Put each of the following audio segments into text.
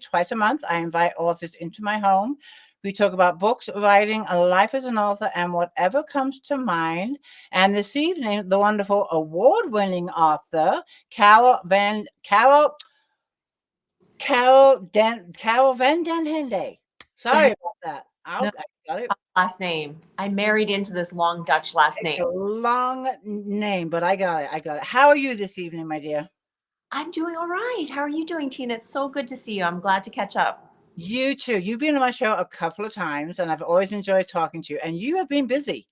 Twice a month, I invite authors into my home. We talk about books, writing, a life as an author, and whatever comes to mind. And this evening, the wonderful award-winning author, Carol Van Den Hende. Sorry about that. No, I got it. last name. I married into this long Dutch last It's name. a long name, but I got it. I got it. How are you this evening, my dear? I'm doing all right. How are you doing, Tina? It's so good to see you. I'm glad to catch up. You too. You've been on my show a couple of times, and I've always enjoyed talking to you. And you have been busy.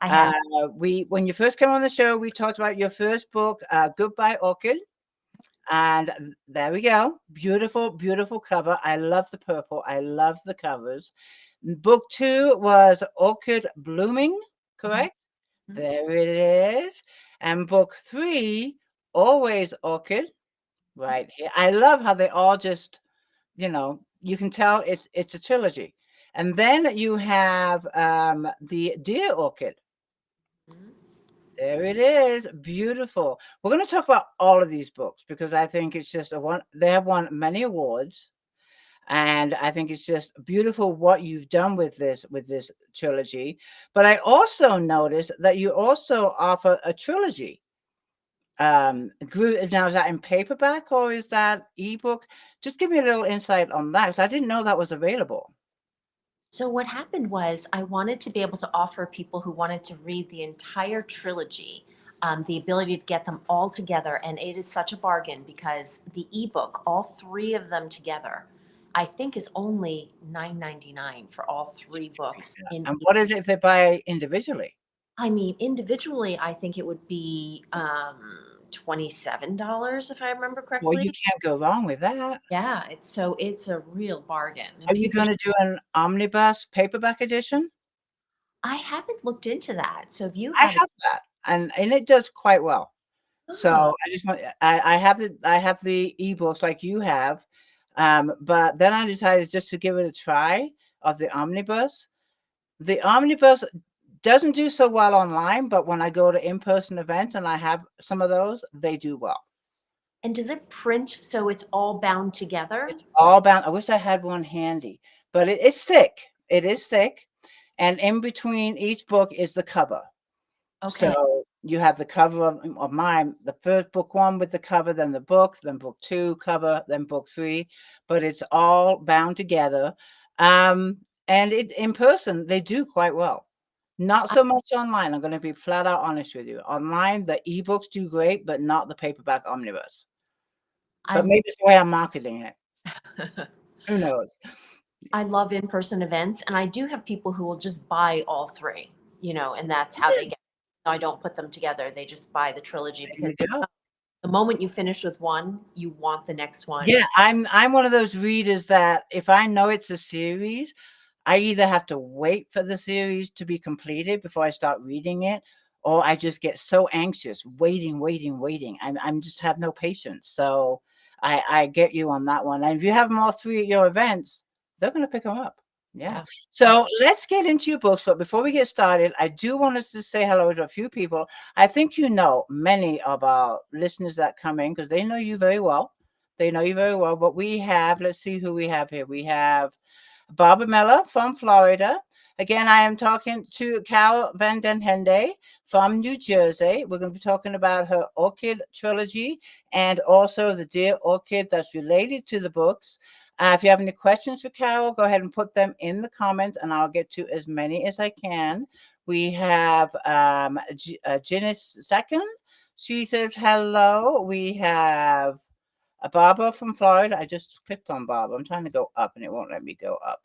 I have. When you first came on the show, we talked about your first book, Goodbye Orchid, and there we go. Beautiful, beautiful cover. I love the purple. I love the covers. Book two was Orchid Blooming, Mhm. correct? There it is. And book three, Always Orchid, right here. I love how they all just, you can tell it's a trilogy. And then you have the Dear Orchid. Mhm. There it is. Beautiful. We're going to talk about all of these books because I think it's just a one. They have won many awards, and I think it's just beautiful what you've done with this trilogy. But I also noticed that you also offer a trilogy. Is that in paperback or is that ebook? Just give me a little insight on that, 'cause I didn't know that was available. So what happened was I wanted to be able to offer people who wanted to read the entire trilogy the ability to get them all together, and it is such a bargain because the ebook, all three of them together, I think is only $9.99 for all three books. In And what is it if they buy individually? I mean, individually, I think it would be $27 if I remember Well, you correctly. can't go wrong with that. Yeah, it's a real bargain, and Are you people. gonna do an omnibus paperback edition? I haven't looked into that. So if you I have it, have that, and it does quite well. oh, So I just want I have the ebooks like you have, but then I decided just to give it a try of the omnibus. The omnibus doesn't do so well online, but when I go to in-person events and I have some of those, they do well. and does it print so it's all bound together? It's all bound. I wish I had one handy, but it's thick. It is thick, and in between each book is the cover. Okay. So you have the cover of mine, the first book one with the cover, then the book, then book two cover, then book three, but it's all bound together. Um, and it in person they do quite well. Not I, so much online. I'm going to be flat out honest with you. Online, the ebooks do great, but not the paperback omnibus. But I maybe it's the way I'm marketing it. Who knows? I love in-person events, and I do have people who will just buy all three, and that's how they get. I don't put them together. They just buy the trilogy There because you go. the moment you finish with one, you want the next one. Yeah, I'm one of those readers that if I know it's a series, I either have to wait for the series to be completed before I start reading it, or I just get so anxious, waiting, waiting, waiting. I'm just have no patience. So I get you on that one. And if you have them all three at your events, they're going to pick them up. Yeah. Yeah. So let's get into your books. But before we get started, I do want us to say hello to a few people. I think you know many of our listeners that come in because they know you very well. They know you very well. But we have, let's see who we have here. We have Barbara Miller from Florida. Again, I am talking to Carol Van Den Hende from New Jersey. We're going to be talking about her Orchid trilogy and also the Dear Orchid that's related to the books. If you have any questions for Carol, go ahead and put them in the comments and I'll get to as many as I can. We have Janice Second. She says hello. We have Barbara from Florida. I just clicked on Barbara. I'm trying to go up and it won't let me go up.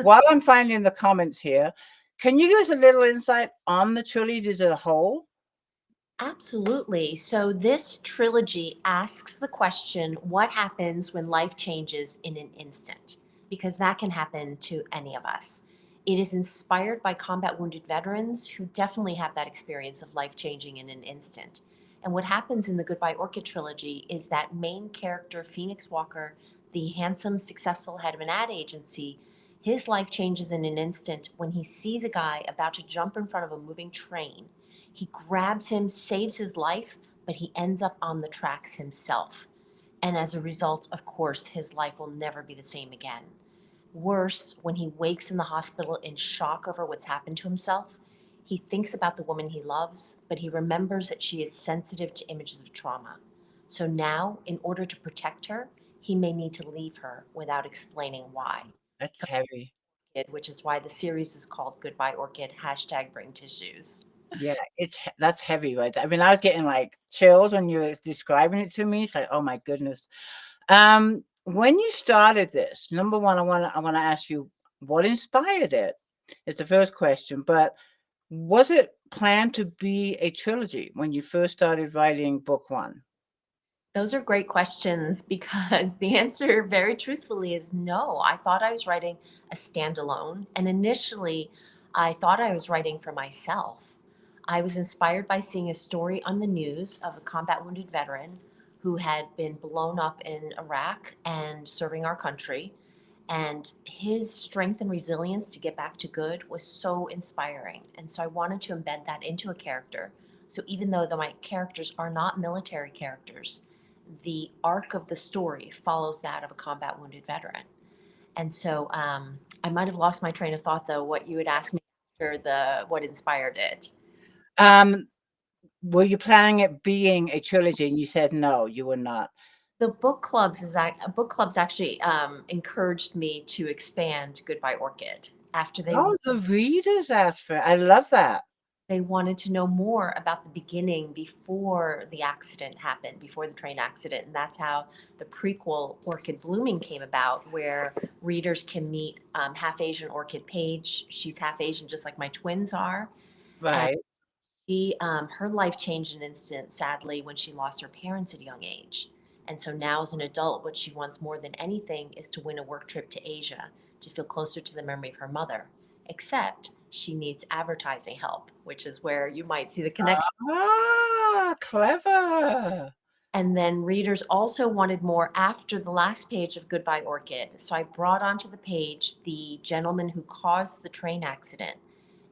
While I'm finding the comments here, can you give us a little insight on the trilogy as a whole? Absolutely. So this trilogy asks the question, what happens when life changes in an instant? Because that can happen to any of us. It is inspired by combat wounded veterans who definitely have that experience of life changing in an instant. And what happens in the Goodbye Orchid trilogy is that main character, Phoenix Walker, the handsome, successful head of an ad agency, his life changes in an instant when he sees a guy about to jump in front of a moving train. He grabs him, saves his life, but he ends up on the tracks himself. And as a result, of course, his life will never be the same again. Worse, when he wakes in the hospital in shock over what's happened to himself, he thinks about the woman he loves, but he remembers that she is sensitive to images of trauma. So now, in order to protect her, he may need to leave her without explaining why. That's heavy. Which is why the series is called Goodbye Orchid, hashtag bring tissues. Yeah, that's heavy right there. I mean, I was getting like chills when you were describing it to me. It's like, oh my goodness. When you started this, number one, I wanna ask you what inspired it? It's the first question, but was it planned to be a trilogy when you first started writing book one? Those are great questions because the answer, very truthfully, is no. I thought I was writing a standalone, and initially, I thought I was writing for myself. I was inspired by seeing a story on the news of a combat wounded veteran who had been blown up in Iraq and serving our country. And his strength and resilience to get back to good was so inspiring. And so I wanted to embed that into a character. So even though my characters are not military characters, the arc of the story follows that of a combat wounded veteran. And so I might have lost my train of thought, though, what you had asked me after the what inspired it. Um, were you planning it being a trilogy and you said no, you were not? The book clubs actually encouraged me to expand Goodbye Orchid after Oh, the readers asked for it. I love that. they wanted to know more about the beginning before the accident happened, before the train accident. And that's how the prequel Orchid Blooming came about, where readers can meet half Asian Orchid Paige. She's half Asian, just like my twins are. And Right. her life changed in an instant, sadly, when she lost her parents at a young age. And so now, as an adult, what she wants more than anything is to win a work trip to Asia to feel closer to the memory of her mother. Except she needs advertising help, which is where you might see the connection. Ah, clever. And then readers also wanted more after the last page of Goodbye Orchid. So I brought onto the page the gentleman who caused the train accident.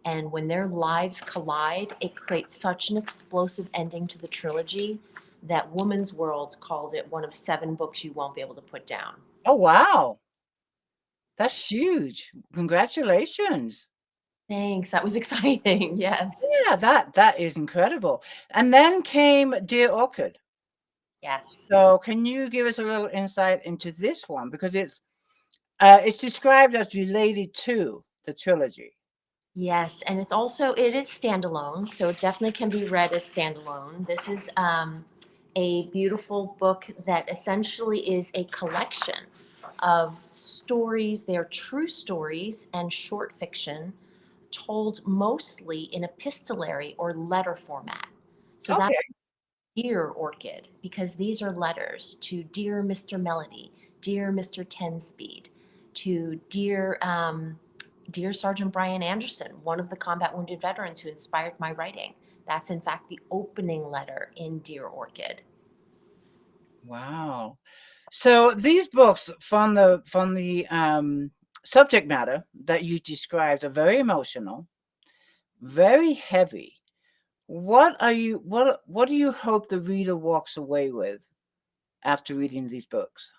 And when their lives collide, it creates such an explosive ending to the trilogy that Woman's World called it one of 7 books you won't be able to put down. Oh, wow. That's huge. Congratulations. Thanks. That was exciting. Yes. Yeah, that is incredible. And then came Dear Orchid. Yes. So can you give us a little insight into this one? Because it's described as related to the trilogy. Yes, and it is standalone, so it definitely can be read as standalone. This is a beautiful book that essentially is a collection of stories. They're true stories and short fiction told mostly in epistolary or letter format. So that's Okay. Dear Orchid, because these are letters to Dear Mr. Melody, Dear Mr. Ten Speed, to Dear Sergeant Brian Anderson, one of the combat wounded veterans who inspired my writing. That's in fact the opening letter in Dear Orchid. Wow. So these books from the subject matter that you described are very emotional, very heavy. What do you hope the reader walks away with after reading these books?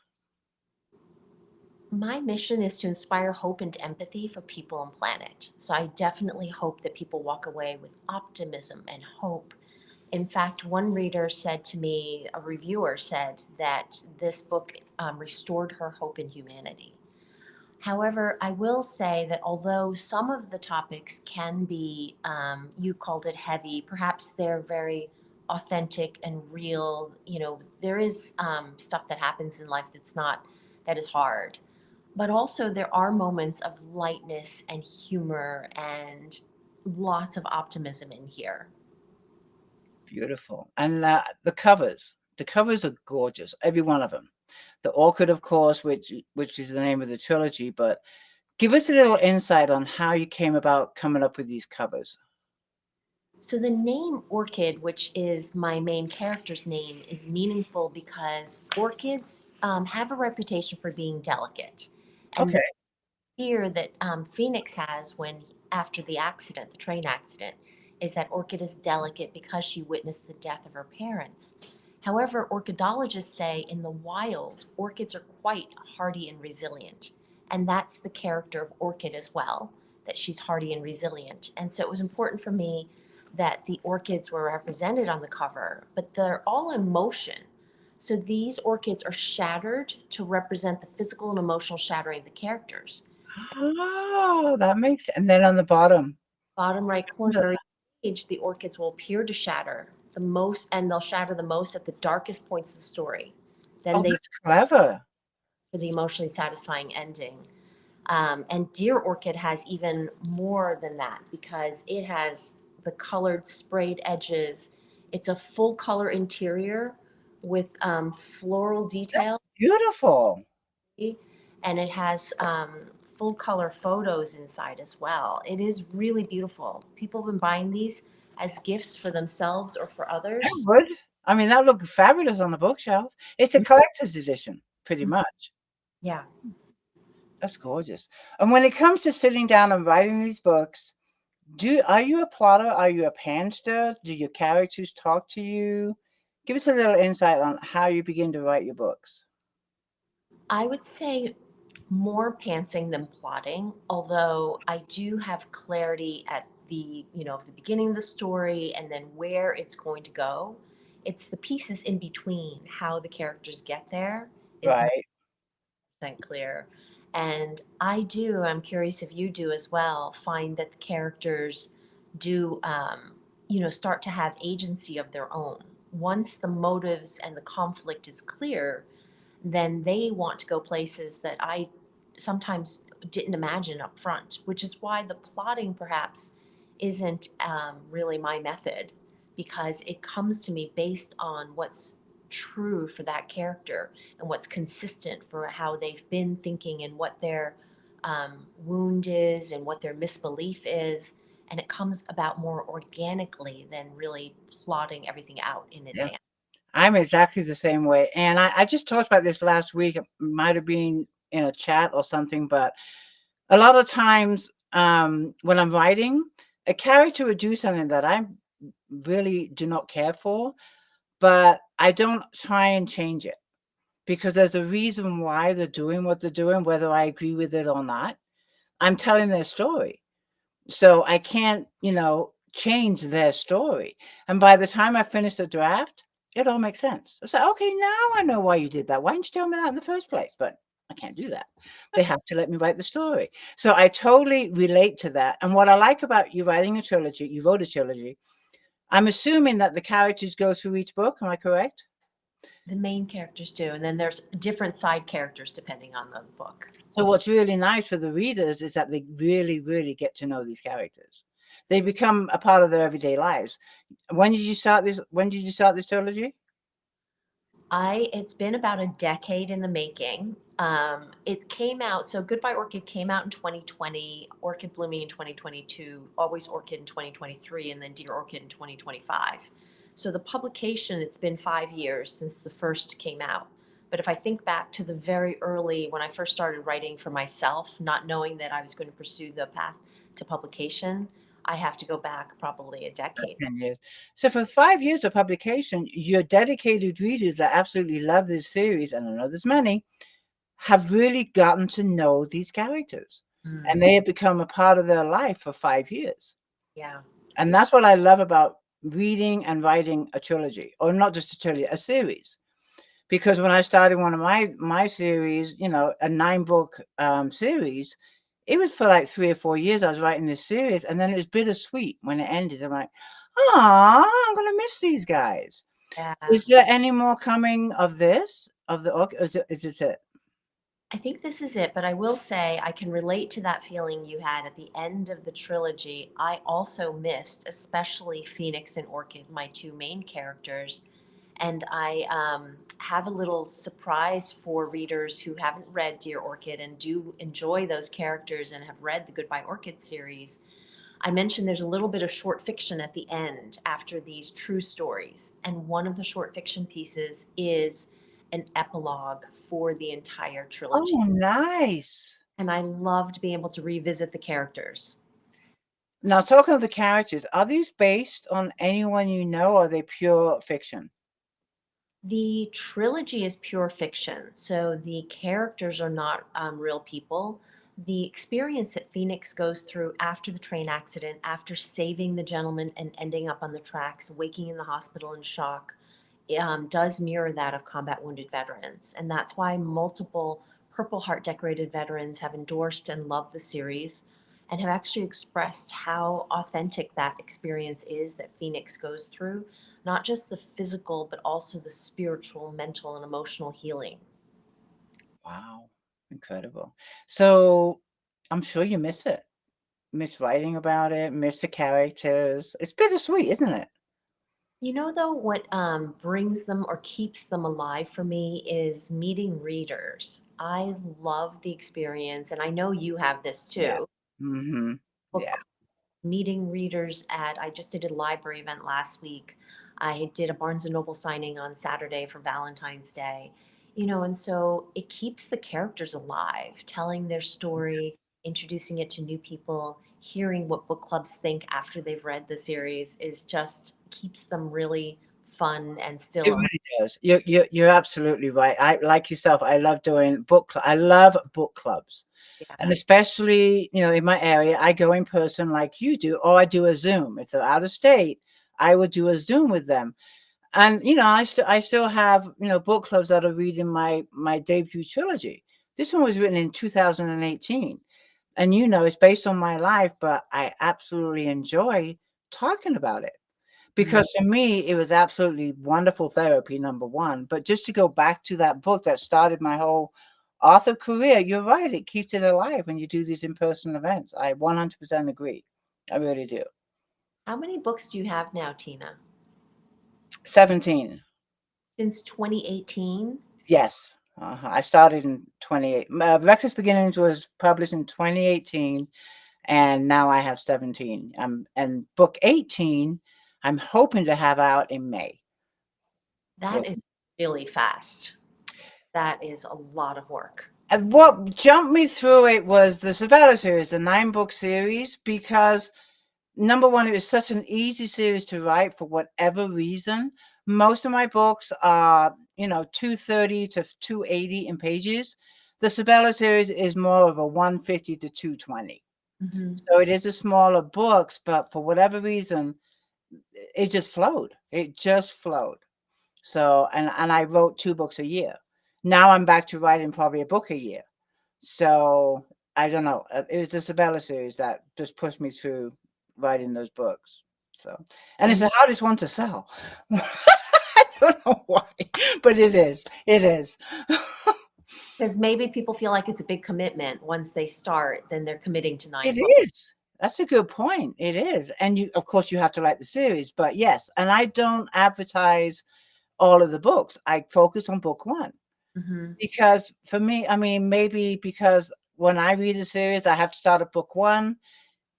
My mission is to inspire hope and empathy for people and planet. So I definitely hope that people walk away with optimism and hope. In fact, one reader said to me, a reviewer said that this book restored her hope in humanity. However, I will say that although some of the topics can be, you called it heavy, perhaps they're very authentic and real. You know, there is stuff that happens in life that is hard. But also, there are moments of lightness and humor and lots of optimism in here. Beautiful. And the covers are gorgeous, every one of them. The Orchid, of course, which is the name of the trilogy, but give us a little insight on how you came about coming up with these covers. So the name Orchid, which is my main character's name, is meaningful because orchids have a reputation for being delicate. And Okay. the fear that Phoenix has when, after the accident, the train accident, is that Orchid is delicate because she witnessed the death of her parents. However, orchidologists say in the wild, orchids are quite hardy and resilient. And that's the character of Orchid as well, that she's hardy and resilient. And so it was important for me that the orchids were represented on the cover, but they're all in motion. So these orchids are shattered to represent the physical and emotional shattering of the characters. Oh, that makes, and then on the bottom. Bottom right corner of each page, the orchids will appear to shatter the most, and they'll shatter the most at the darkest points of the story. Then Oh, they that's clever. for the emotionally satisfying ending. And Dear Orchid has even more than that because it has the colored sprayed edges. It's a full color interior with floral That's detail, beautiful. and it has full color photos inside as well. It is really beautiful. People have been buying these as gifts for themselves or for I others. would. I mean, that looked fabulous on the bookshelf. It's a collector's edition, pretty much. Yeah. That's gorgeous. And when it comes to sitting down and writing these books, are you a plotter? Are you a panster? Do your characters talk to you? Give us a little insight on how you begin to write your books. I would say more pantsing than plotting, although I do have clarity at the beginning of the story and then where it's going to go. It's the pieces in between, how the characters get there is not Right. clear. And I'm curious if you do as well, find that the characters do, start to have agency of their own. Once the motives and the conflict is clear, then they want to go places that I sometimes didn't imagine up front, which is why the plotting perhaps isn't really my method because it comes to me based on what's true for that character and what's consistent for how they've been thinking and what their wound is and what their misbelief is. And it comes about more organically than really plotting everything out in Yeah. advance. I'm exactly the same way. And I just talked about this last week. It might have been in a chat or something, but a lot of times when I'm writing, a character would do something that I really do not care for, but I don't try and change it because there's a reason why they're doing what they're doing, whether I agree with it or not. I'm telling their story. So I can't, change their story. And by the time I finish the draft, it all makes sense. I say, okay, now I know why you did that. Why didn't you tell me that in the first place? But I can't do that. They have to let me write the story. So I totally relate to that. And what I like about you writing a trilogy, you wrote a trilogy, I'm assuming that the characters go through each book. Am I correct? The main characters do, and then there's different side characters depending on the book. So what's really nice for the readers is that they really, really get to know these characters. They become a part of their everyday lives. When did you start this trilogy? It's been about a decade in the making. It came out, so Goodbye Orchid came out in 2020, Orchid Blooming in 2022, Always Orchid in 2023, and then Dear Orchid in 2025. So the publication, it's been 5 years since the first came out. But if I think back to the very early, when I first started writing for myself, not knowing that I was going to pursue the path to publication, I have to go back probably a decade. 10 years. So for 5 years of publication, your dedicated readers that absolutely love this series, and I know there's many, have really gotten to know these characters. And Mm, they have become a part of their life for 5 years. yeah. And that's what I love about reading and writing a trilogy, or not just a trilogy, a series. Because when I started one of my series, a 9-book series, it was for like 3 or 4 years I was writing this series, and then it was bittersweet when it ended. I'm like, "Aw, I'm gonna miss these guys." Yeah. Is there any more coming of this? Of the is this it? I think this is it, but I will say I can relate to that feeling you had at the end of the trilogy. I also missed, especially Phoenix and Orchid, my two main characters. And I have a little surprise for readers who haven't read Dear Orchid and do enjoy those characters and have read the Goodbye Orchid series. I mentioned there's a little bit of short fiction at the end after these true stories. And one of the short fiction pieces is an epilogue for the entire trilogy. Oh, nice. And I loved being able to revisit the characters. Now, talking of the characters, are these based on anyone you know, or are they pure fiction? The trilogy is pure fiction, so the characters are not real people. The experience that Phoenix goes through after the train accident, after saving the gentleman and ending up on the tracks, waking in the hospital in shock, does mirror that of combat wounded veterans. And that's why multiple Purple Heart decorated veterans have endorsed and loved the series and have actually expressed how authentic that experience is that Phoenix goes through, not just the physical, but also the spiritual, mental, and emotional healing. Wow, incredible. So I'm sure you miss it. Miss writing about it, miss the characters. It's bittersweet, isn't it? You know, though, what brings them or keeps them alive for me is meeting readers. I love the experience, and I know you have this Yeah. too. Mhm. Yeah. Book meeting readers at I just did a library event last week. I did a Barnes and Noble signing on Saturday for Valentine's Day. You know, and so it keeps the characters alive, telling their story, introducing it to new people, hearing what book clubs think after they've read the series is just keeps them really fun and It still. really does. You're absolutely right. I like yourself, I love doing I love book clubs. And Yeah. especially, in my area, I go in person like you do, or I do a Zoom. If they're out of state, I would do a Zoom with them. And I still have, book clubs that are reading my debut trilogy. This one was written in 2018. And it's based on my life, but I absolutely enjoy talking about it. Mhm. Because for me, it was absolutely wonderful therapy, number one. But just to go back to that book that started my whole author career, you're right. It keeps it alive when you do these in-person events. I 100% agree. I really do. How many books do you have now, Tina? 17. Since 2018? Yes. I started in 28. Reckless Beginnings was published in 2018, and now I have 17. And book 18, I'm hoping to have out in May. We'll That is see. really fast. That is a lot of work. And what jumped me through it was the Sabella series, the 9-book series, because number one, it was such an easy series to write for whatever reason. Most of my books are, 230 to 280 in pages. The Sabella series is more of a 150 to 220. Mhm. So it is a smaller books, but for whatever reason, it just flowed. It just flowed. So, and I wrote 2 books a year. Now I'm back to writing probably a book a year. So, I don't know, it was the Sabella series that just pushed me through writing those books. So, and it's And the hardest one to sell. I don't know why, but it is. because maybe people feel like it's a big commitment. Once they start, then they're committing to 9 It books. is. That's a good point. It is, and of course, you have to like the series, but yes, and I don't advertise all of the books. I focus on book 1. Mhm. Because for me, I mean, maybe because when I read a series, I have to start at book 1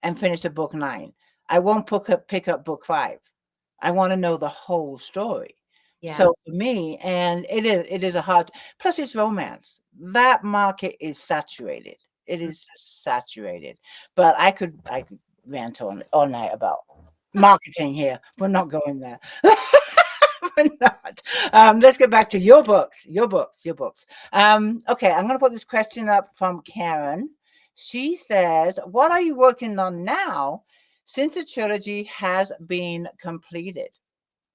and finish at book 9. I won't pick up book 5. I wanna know the whole story. Yeah. So for me, and it is a hard, plus it's romance. That market is saturated. It Mm. is saturated. But I could rant on all night about marketing here. We're not going there. We're not. Let's get back to your books. Your books. Your books. Okay, I'm gonna put this question up from Karen. She says, "What are you working on now since the trilogy has been completed?"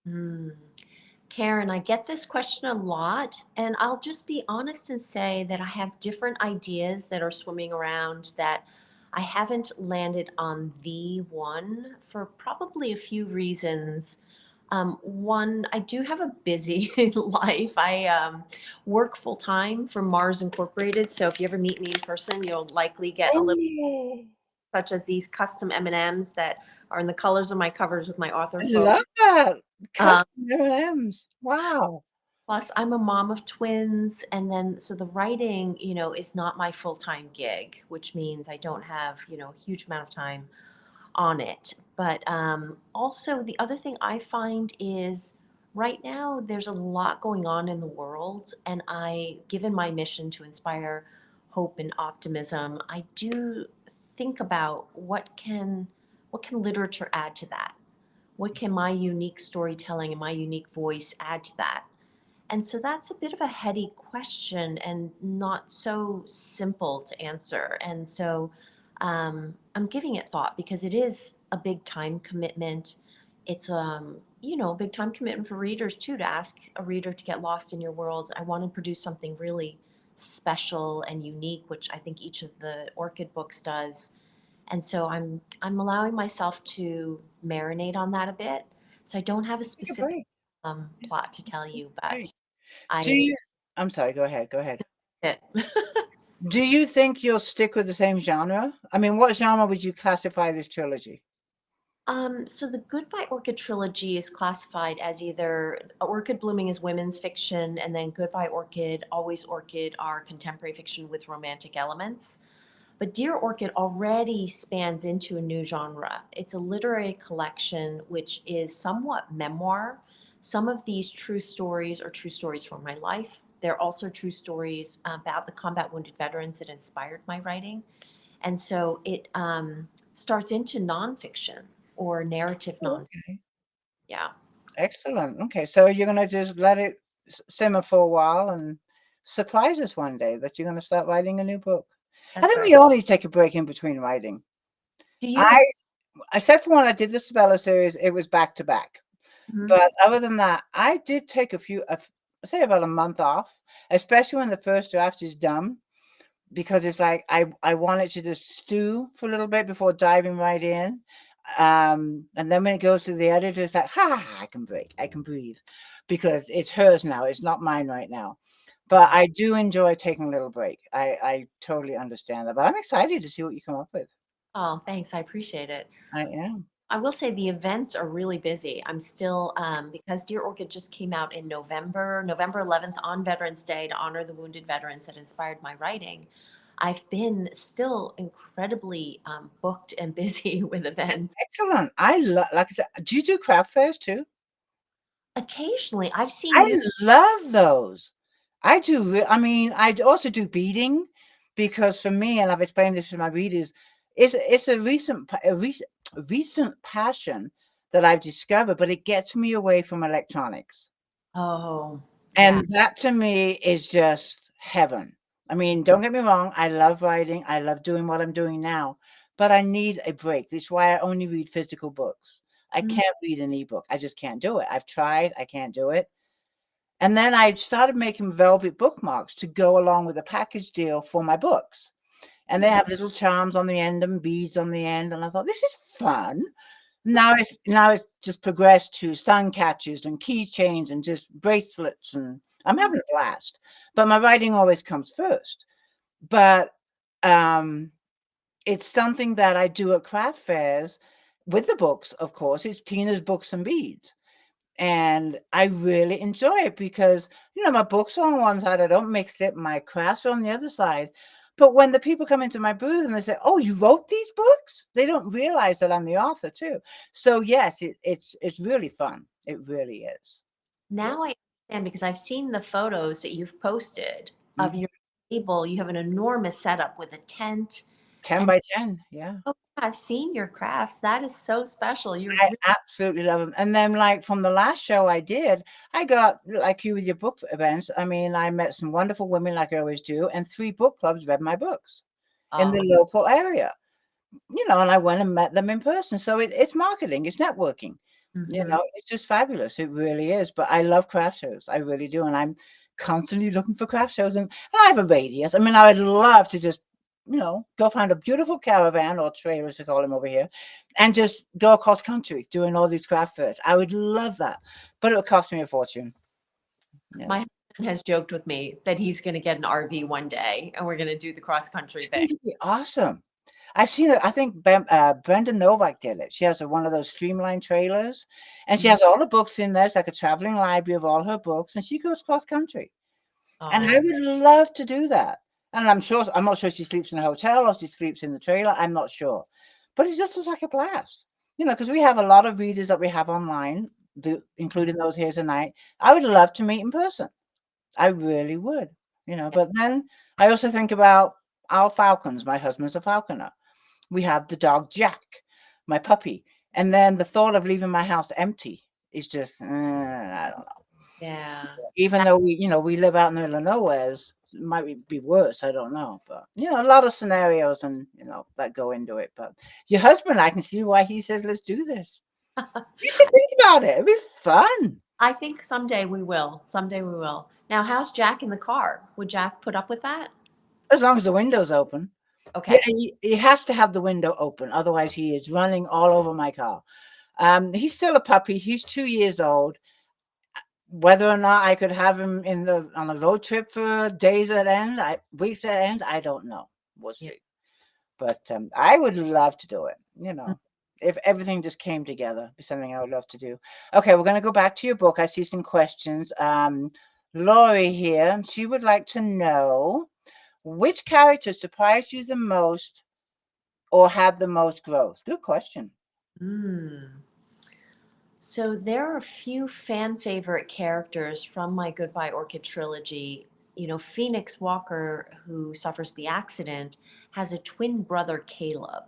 Mm. Karen, I get this question a lot, and I'll just be honest and say that I have different ideas that are swimming around that I haven't landed on the one for probably a few reasons. One, I do have a busy life. I work full time for Mars Incorporated, so if you ever meet me in person, you'll likely get a little, Oh, such as these custom M&Ms that are in the colors of my covers with my author I photo. love that. Um, Custom M&Ms. Wow. Plus, I'm a mom of twins, and then so the writing, is not my full-time gig, which means I don't have, a huge amount of time on it. But also, the other thing I find is right now there's a lot going on in the world, and given my mission to inspire hope and optimism, I do think about what can literature add to that? What can my unique storytelling and my unique voice add to that? And so that's a bit of a heady question and not so simple to answer. And so I'm giving it thought because it is a big time commitment. It's a big time commitment for readers too, to ask a reader to get lost in your world. I want to produce something really special and unique, which I think each of the Orchid books does. And so I'm allowing myself to marinate on that a bit. So I don't have a Take a specific break. plot to tell you, Great. but Do I you I'm sorry, go ahead, go ahead. it. Do you think you'll stick with the same genre? I mean, what genre would you classify this trilogy? So the Goodbye Orchid trilogy is classified as either Orchid Blooming is women's fiction, and then Goodbye Orchid, Always Orchid are contemporary fiction with romantic elements. But Dear Orchid already spans into a new genre. It's a literary collection which is somewhat memoir. Some of these true stories are true stories from my life. They're also true stories about the combat wounded veterans that inspired my writing. And so it starts into nonfiction or narrative non. Okay. Yeah, Excellent. Okay, so you're gonna just let it simmer for a while and surprise us one day that you're gonna start writing a new book. I that's think right. we all need to take a break in between writing. Do you as I Except for when I did the Sabella series, it was back to back. mhm. But other than that, I did take say about a month off, especially when the first draft is done, because it's like I want it to just stew for a little bit before diving right in. And then when it goes to the editor, it's like, I can break, I can breathe, because it's hers now. It's not mine right now. But Yeah. I do enjoy taking a little break. I totally understand that. But I'm excited to see what you come up with. Oh, thanks. I appreciate it. I am. I will say the events are really busy. I'm still, because Dear Orchid just came out in November 11th on Veterans Day to honor the wounded veterans that inspired my writing. I've been still incredibly booked and busy with That's events. excellent. Like I said, do you do craft fairs too? Occasionally, I've seen I you. love those. I mean, I also do beading, because for me, and I've explained this to my readers, it's a recent passion that I've discovered, but it gets me away from electronics. Oh, yeah. And that to me is just heaven. I mean, don't get me wrong, I love writing, I love doing what I'm doing now, but I need a break. This is why I only read physical books. I Mhm. can't read an ebook. I just can't do it. I've tried, I can't do it. And then I started making velvet bookmarks to go along with a package deal for my books. And they have little charms on the end and beads on the end. And I thought, this is fun. Now it's just progressed to sun catchers and keychains and just bracelets, and I'm Mhm. having a blast. But my writing always comes first. But um, it's something that I do at craft fairs with the books, of course. It's Tina's Books and Beads. And I really enjoy it because, my books are on one side, I don't mix it, my crafts are on the other side. But when the people come into my booth and they say, "Oh, you wrote these books?" They don't realize that I'm the author too. So yes, it's really fun. It really is. Yeah. Now I understand because I've seen the photos that you've posted of Mhm. your table. You have an enormous setup with a tent. 10 And by 10. Yeah. oh, I've seen your crafts. That is so special. You're I really, absolutely love them. And then, like, from the last show I did, I got, like you with your book events. I mean, I met some wonderful women like I always do, and 3 book clubs read my books in the oh, local area. And I went and met them in person. So it's marketing, it's networking. mhm. It's just fabulous. It really is. But I love craft shows. I really do. And I'm constantly looking for craft shows. And I have a radius. I mean, I would love to just, go find a beautiful caravan, or trailer, as they call them over here, and just go across country doing all these craft fairs. I would love that. But it would cost me a fortune. My Yeah. husband has joked with me that he's going to get an RV one day and we're going to do the cross country It's thing. going to be awesome. I've seen it. I think Brenda Novak did it. She has one of those streamlined trailers, and she Mhm. has all the books in there. It's like a traveling library of all her books, and she goes cross country. And I Oh, would love to do that. And I'm not sure she sleeps in a hotel or she sleeps in the trailer. I'm not sure, but it just looks like a blast. Because we have a lot of readers that we have online, including those here tonight. I would love to meet in person. I really would. yeah. But then I also think about our falcons. My husband's a falconer. We have the dog Jack, my puppy. And then the thought of leaving my house empty is just, I don't know. Yeah. Even though we live out in the middle of nowhere, it might be worse. I don't know, but a lot of scenarios and that go into it. But your husband, I can see why he says, "Let's do this." You should think about it. It'd be fun. I think someday we will. Someday we will. Now, how's Jack in the car? Would Jack put up with that? As long as the window's open. Yeah, Okay. he has to have the window open, otherwise he is running all over my car. He's still a puppy. He's 2 years old. Whether or not I could have him on a road trip for days at end, weeks at end, I don't know. We'll Yeah. see. But I would love to do it. If everything just came together, it'd be something I would love to do. Okay, we're going to go back to your book. I see some questions. Lori here, she would like to know which character surprised you the most or had the most growth. Good question. Mm. So there are a few fan favorite characters from my Goodbye Orchid trilogy. Phoenix Walker, who suffers the accident, has a twin brother, Caleb.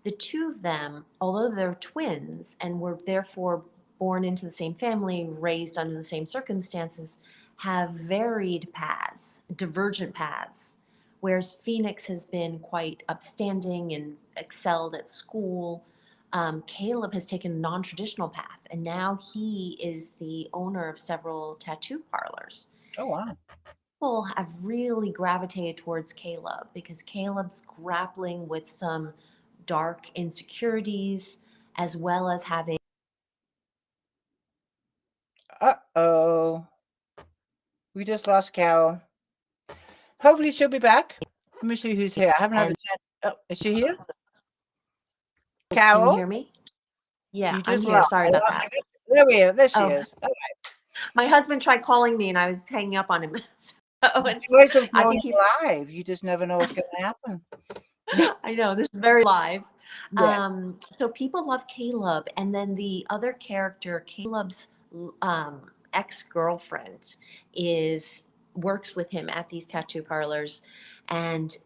The two of them, although they're twins and were therefore born into the same family, raised under the same circumstances, have varied paths, divergent paths. Whereas Phoenix has been quite upstanding and excelled at school, Caleb has taken a non traditional path, and now he is the owner of several tattoo parlors. Oh, wow. People have really gravitated towards Caleb because Caleb's grappling with some dark insecurities as well as having. Uh-oh. We just lost Carol. Hopefully she'll be back. Let me see who's here. I haven't had a And chance. Oh, is she here? can you Carol? hear me? Yeah, You I'm just here. lost. Sorry about that. There we are. There she Oh, is. Oh, my husband tried calling me and I was hanging up on him. the joys of I going think he. live. You just never know what's going to happen. I know this is very live. Yes. So people love Caleb, and then the other character, Caleb's ex-girlfriend, is works with him at these tattoo parlors, and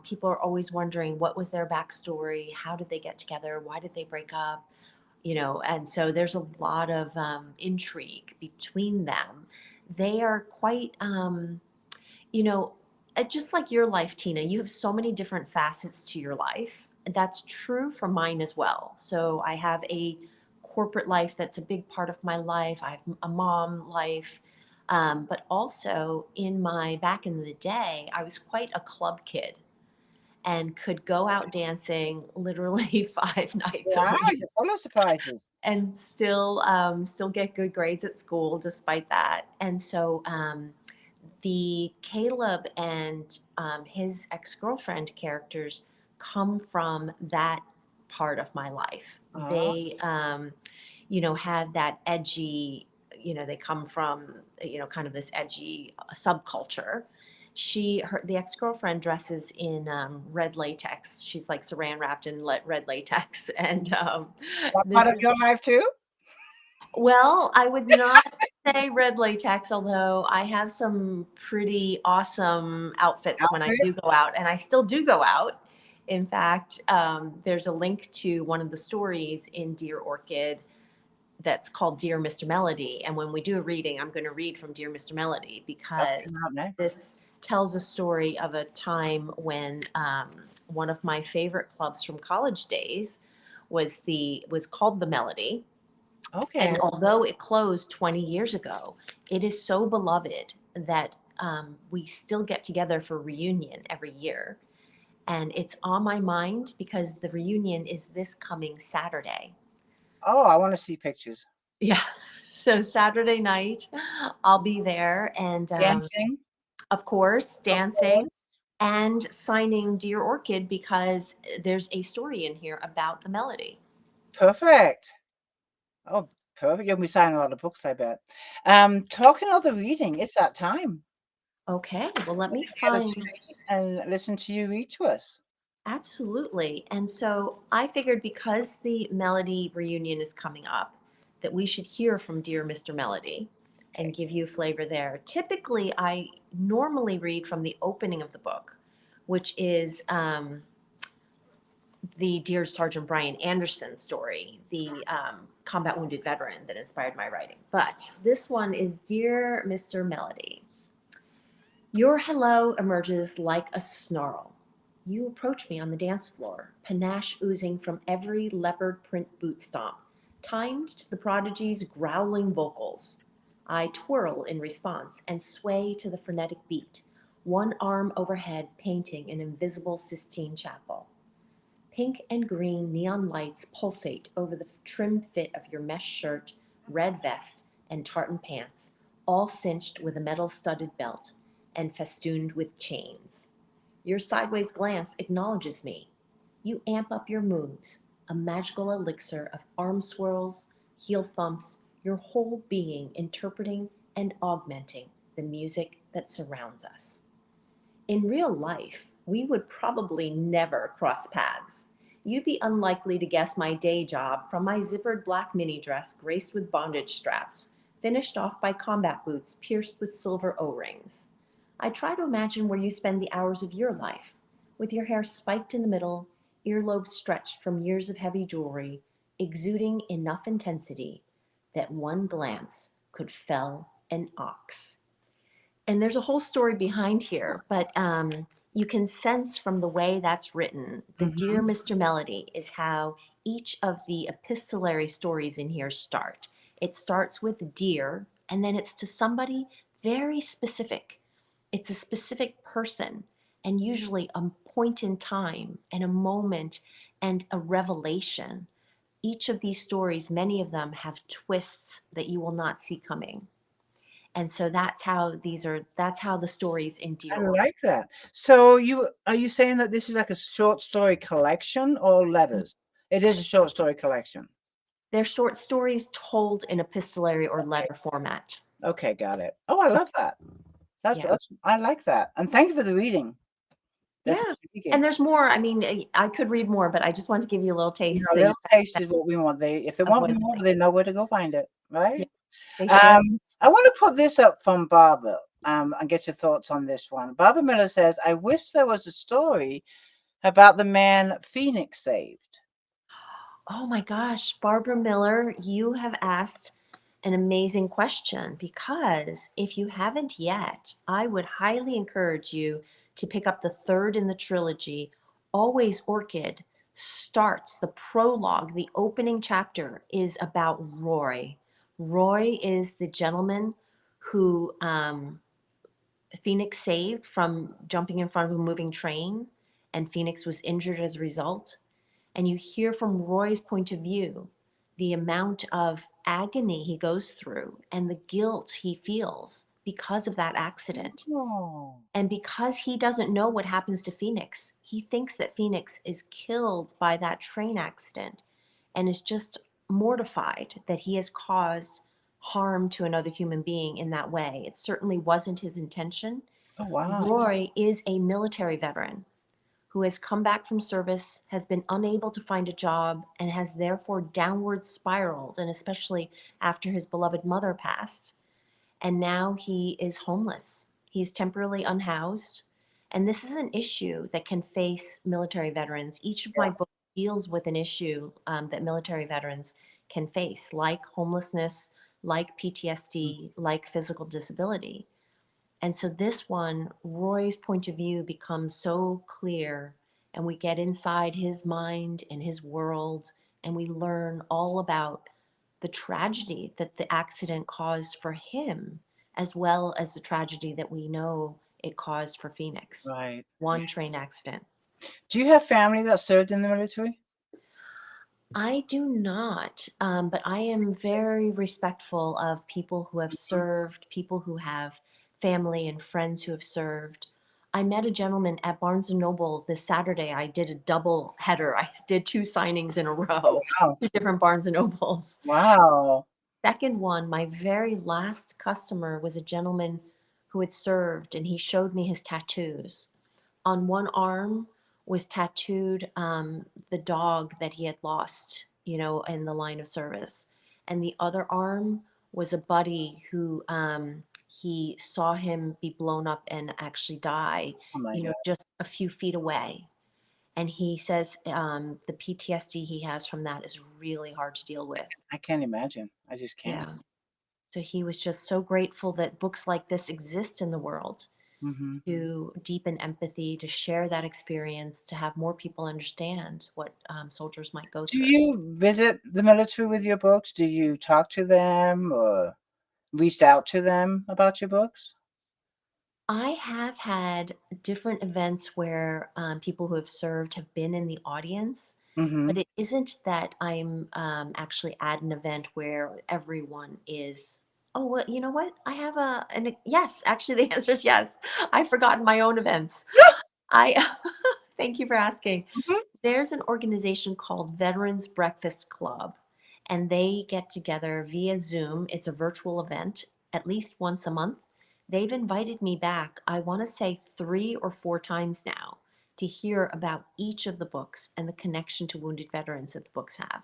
people are always wondering what was their backstory, how did they get together, why did they break up, and so there's a lot of intrigue between them. They are quite you know, just like your life, Tina, you have so many different facets to your life. That's true for mine as well. So I have a corporate life that's a big part of my life. I have a mom life. But also in my back in the day, I was quite a club kid and could go out dancing literally 5 nights a Wow, week you're full of surprises. and still get good grades at school despite that. And so the Caleb and his ex girlfriend characters come from that part of my life. Ah, They, have that edgy, they come from, kind of this edgy subculture. The ex girlfriend dresses in red latex. She's like saran wrapped in red latex. And that this part of is your life too? well, I would not say red latex, although I have some pretty awesome outfits when I Outfit? do go out, and I still do go out. In fact, there's a link to one of the stories in Dear Orchid that's called Dear Mr. Melody. And when we do a reading, I'm going to read from Dear Mr. Melody That's because coming out next. this tells a story of a time when one of my favorite clubs from college days was called the Melody, Okay. and although it closed 20 years ago, it is so beloved that we still get together for reunion every year. And it's on my mind because the reunion is this coming Saturday. Oh, I want to see pictures. Yeah. So Saturday night, I'll be there and, Dancing, of course, of dancing course. and signing Dear Orchid because there's a story in here about the melody. Perfect. Oh, perfect. You'll be signing a lot of books, I bet. Talking of the reading, it's that time. Okay. Well, let Let me me get a find. seat and listen to you read to us. Absolutely. And so I figured because the Melody reunion is coming up, that we should hear from Dear Mr. Melody and Okay. give you a flavor there. Typically, I normally read from the opening of the book, which is the Dear Sergeant Brian Anderson story, the combat wounded veteran that inspired my writing. But this one is Dear Mr. Melody. Your hello emerges like a snarl. You approach me on the dance floor, panache oozing from every leopard print boot stomp, timed to the prodigy's growling vocals. I twirl in response and sway to the frenetic beat, one arm overhead painting an invisible Sistine Chapel. Pink and green neon lights pulsate over the trim fit of your mesh shirt, red vest, and tartan pants, all cinched with a metal studded belt and festooned with chains. Your sideways glance acknowledges me. You amp up your moves, a magical elixir of arm swirls, heel thumps, your whole being interpreting and augmenting the music that surrounds us. In real life, we would probably never cross paths. You'd be unlikely to guess my day job from my zippered black mini dress graced with bondage straps, finished off by combat boots pierced with silver O-rings. I try to imagine where you spend the hours of your life, with your hair spiked in the middle, earlobes stretched from years of heavy jewelry, exuding enough intensity that one glance could fell an ox. And there's a whole story behind here, but you can sense from the way that's written, the Dear Mhm. Mr. Melody is how each of the epistolary stories in here start. It starts with dear, and then it's to somebody very specific. It's a specific person, and usually a point in time, and a moment, and a revelation. Each of these stories, many of them have twists that you will not see coming. And so that's how the stories in Dear I Orchid. like that. So are you saying that this is like a short story collection or letters? It is a short story collection. They're short stories told in epistolary or Okay. letter format. Okay, got it. Oh, I love that. Yeah. That's I like that. And thank you for the reading. That's Yeah. intriguing. And there's more. I mean, I could read more, but I just wanted to give you a little You taste know, so you little taste is what we want. If they of want what it's more, like. they know where to go find it, Yeah, right? they sure. I want to put this up from Barbara, and get your thoughts on this one. Barbara Miller says, "I wish there was a story about the man Phoenix saved." Oh my gosh, Barbara Miller, you have asked an amazing question because if you haven't yet, I would highly encourage you to pick up the third in the trilogy. Always Orchid starts the prologue, the opening chapter is about Roy. Roy is the gentleman who Phoenix saved from jumping in front of a moving train, and Phoenix was injured as a result. And you hear from Roy's point of view the amount of agony he goes through and the guilt he feels because of that accident. Oh, And because he doesn't know what happens to Phoenix, he thinks that Phoenix is killed by that train accident and is just mortified that he has caused harm to another human being in that way. It certainly wasn't his intention. oh wow. Roy is a military veteran who has come back from service, has been unable to find a job, and has therefore downward spiraled, and especially after his beloved mother passed. And now he is homeless. He's temporarily unhoused. And this is an issue that can face military veterans. Each of my Yeah. books deals with an issue that military veterans can face, like homelessness, like Mm. PTSD, like physical disability. And so this one, Roy's point of view becomes so clear, and we get inside his mind and his world, and we learn all about the tragedy that the accident caused for him, as well as the tragedy that we know it caused for Phoenix. Right. One train accident. Do you have family that served in the military? I do not, but I am very respectful of people who have Mhm. served, people who have family and friends who have served. I met a gentleman at Barnes and Noble this Saturday. I did a double header. I did two signings in a Oh row, wow. two different Barnes and Nobles. Wow. Second one, my very last customer was a gentleman who had served, and he showed me his tattoos. On one arm was tattooed the dog that he had lost, in the line of service. And the other arm was a buddy who he saw him be blown up and actually die, Oh my God. just a few feet away. And he says the PTSD he has from that is really hard to deal with. I can't imagine. I just can't. Yeah. So he was just so grateful that books like this exist in the world Hmm. to deepen empathy, to share that experience, to have more people understand what soldiers might go Do through. you visit the military with your books? Do you talk to them or reached out to them about your books? I have had different events where people who have served have been in the audience, but Mhm. it isn't that I'm actually at an event where everyone is. Oh, well, you know what? I have yes. Actually, the answer is yes. I've forgotten my own events. I thank you for asking. Mhm. There's an organization called Veterans Breakfast Club, and they get together via Zoom. It's a virtual event at least once a month. They've invited me back, I want to say 3 or 4 times now, to hear about each of the books and the connection to wounded veterans that the books have.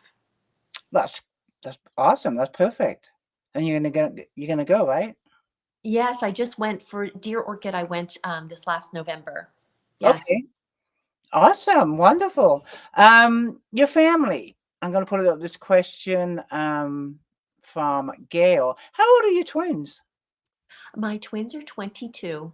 That's that's awesome, that's perfect. And you're gonna go, right? Yes, I just went for Dear Orchid. I went this last November. Yes. Okay. Awesome, wonderful. Your family. I'm gonna put it up this question, from Gail. How old are your twins? My twins are 22.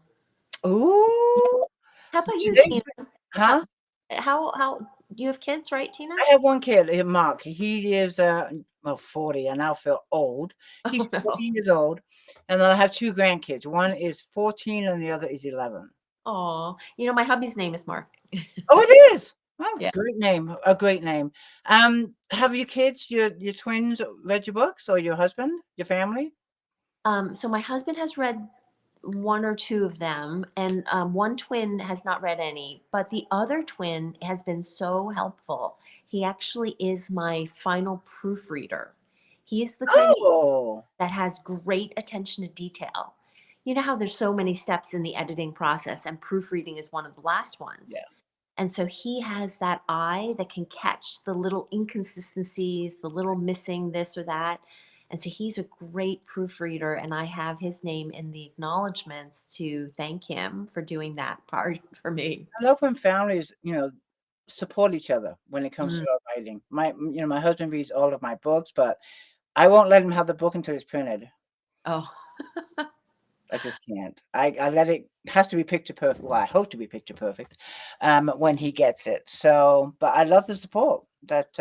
Yeah. Ooh. How about Do you, they Tina? How, huh? how you have kids, right, Tina? I have one kid, Mark. He is, well, 40. I now feel old. Oh He's no. 40 years old, and then I have 2 grandkids. One is 14 and the other is 11. Oh, my hubby's name is Mark. Oh, it is? Oh, Yeah. great name, a great name. Have your kids, your twins read your books or your husband, your family? So my husband has read one or two of them, and one twin has not read any, but the other twin has been so helpful. He actually is my final proofreader. He is the kind of Oh, that has great attention to detail. You know how there's so many steps in the editing process, and proofreading is one of the last ones. yeah. And so he has that eye that can catch the little inconsistencies, the little missing this or that. And so he's a great proofreader, and I have his name in the acknowledgments to thank him for doing that part for me. I love when families, support each other when it comes Mm. to our writing. My husband reads all of my books, but I won't let him have the book until it's printed. Oh, I just can't. I let it has to be picture perfect. Well, I hope to be picture perfect, when he gets it. So, but I love the support that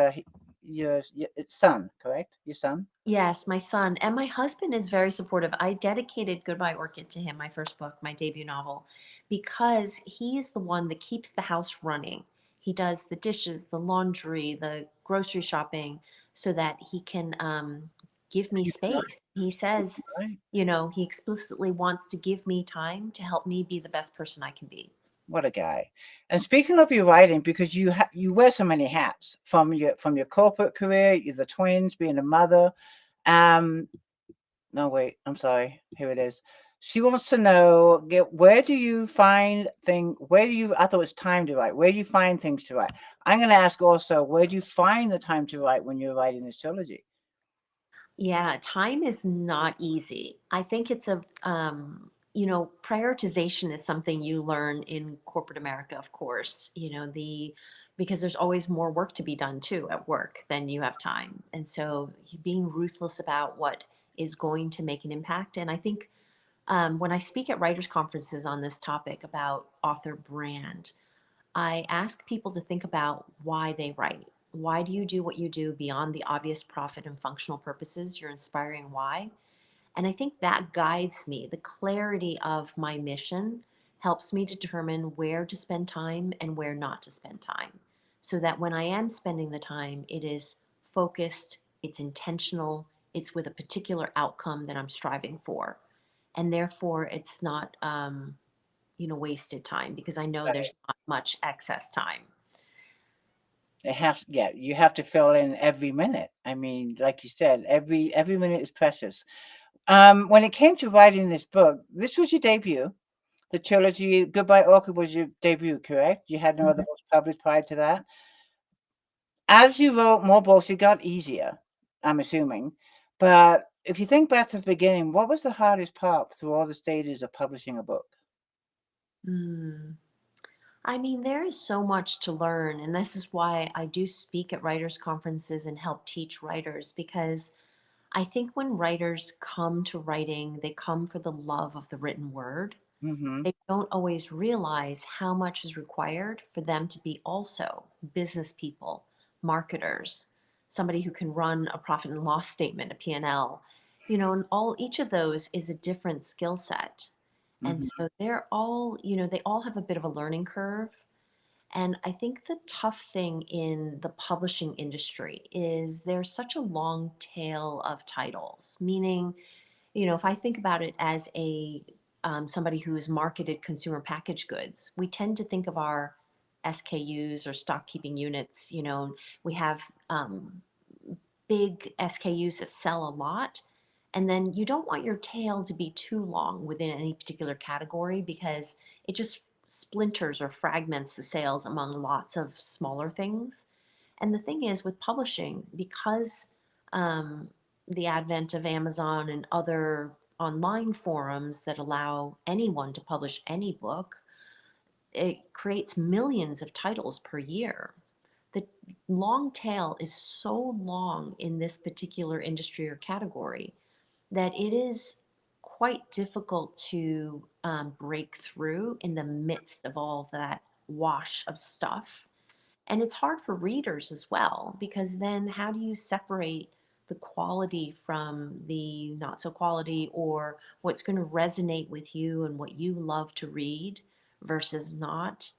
your it's son, correct? Your son? yes, my son and my husband is very supportive. I dedicated Goodbye Orchid to him, my first book, my debut novel, because he is the one that keeps the house running. He does the dishes, the laundry, the grocery shopping, so that he can give me He's nice, space. He says, right? he explicitly wants to give me time to help me be the best person I can be. What a guy. And speaking of your writing, because you wear so many hats from your corporate career, you're the twins, being a mother. Um, no, wait, I'm sorry. Here it is. She wants to know, where do you find I thought it was time to write. Where do you find things to write? I'm going to ask also, where do you find the time to write when you're writing this trilogy? Yeah, time is not easy. I think it's prioritization is something you learn in corporate America, of course, because there's always more work to be done too at work than you have time. And so being ruthless about what is going to make an impact. And I think when I speak at writers' conferences on this topic about author brand, I ask people to think about why they write. Why do you do what you do beyond the obvious profit and functional purposes? Your inspiring why. And I think that guides me. The clarity of my mission helps me determine where to spend time and where not to spend time. So that when I am spending the time, it is focused, it's intentional, it's with a particular outcome that I'm striving for. And therefore, it's not wasted time because I know there's Right. not much excess time. Yeah, you have to fill in every minute. I mean, like you said, every minute is precious. When it came to writing this book, this was your debut. The trilogy Goodbye Orchid was your debut, correct? You had no other Mhm. books published prior to that? As you wrote more books, it got easier, I'm assuming. But if you think back to the beginning, what was the hardest part through all the stages of publishing a book? Mm. I mean, there is so much to learn, and this is why I do speak at writers' conferences and help teach writers because I think when writers come to writing, they come for the love of the written word. Mm-hmm. They don't always realize how much is required for them to be also business people, marketers, somebody who can run a profit and loss statement, a P&L. And all each of those is a different skill set. And Mm-hmm. so they're all, they all have a bit of a learning curve. And I think the tough thing in the publishing industry is there's such a long tail of titles, meaning, if I think about it as a somebody who has marketed consumer packaged goods, we tend to think of our SKUs or stock keeping units. We have big SKUs that sell a lot. And then you don't want your tail to be too long within any particular category because it just splinters or fragments the sales among lots of smaller things. And the thing is, with publishing, because um, the advent of Amazon and other online forums that allow anyone to publish any book, it creates millions of titles per year. The long tail is so long in this particular industry or category that it is quite difficult to break through in the midst of all that wash of stuff. And it's hard for readers as well, because then how do you separate the quality from the not so quality, or what's going to resonate with you and what you love to read versus not?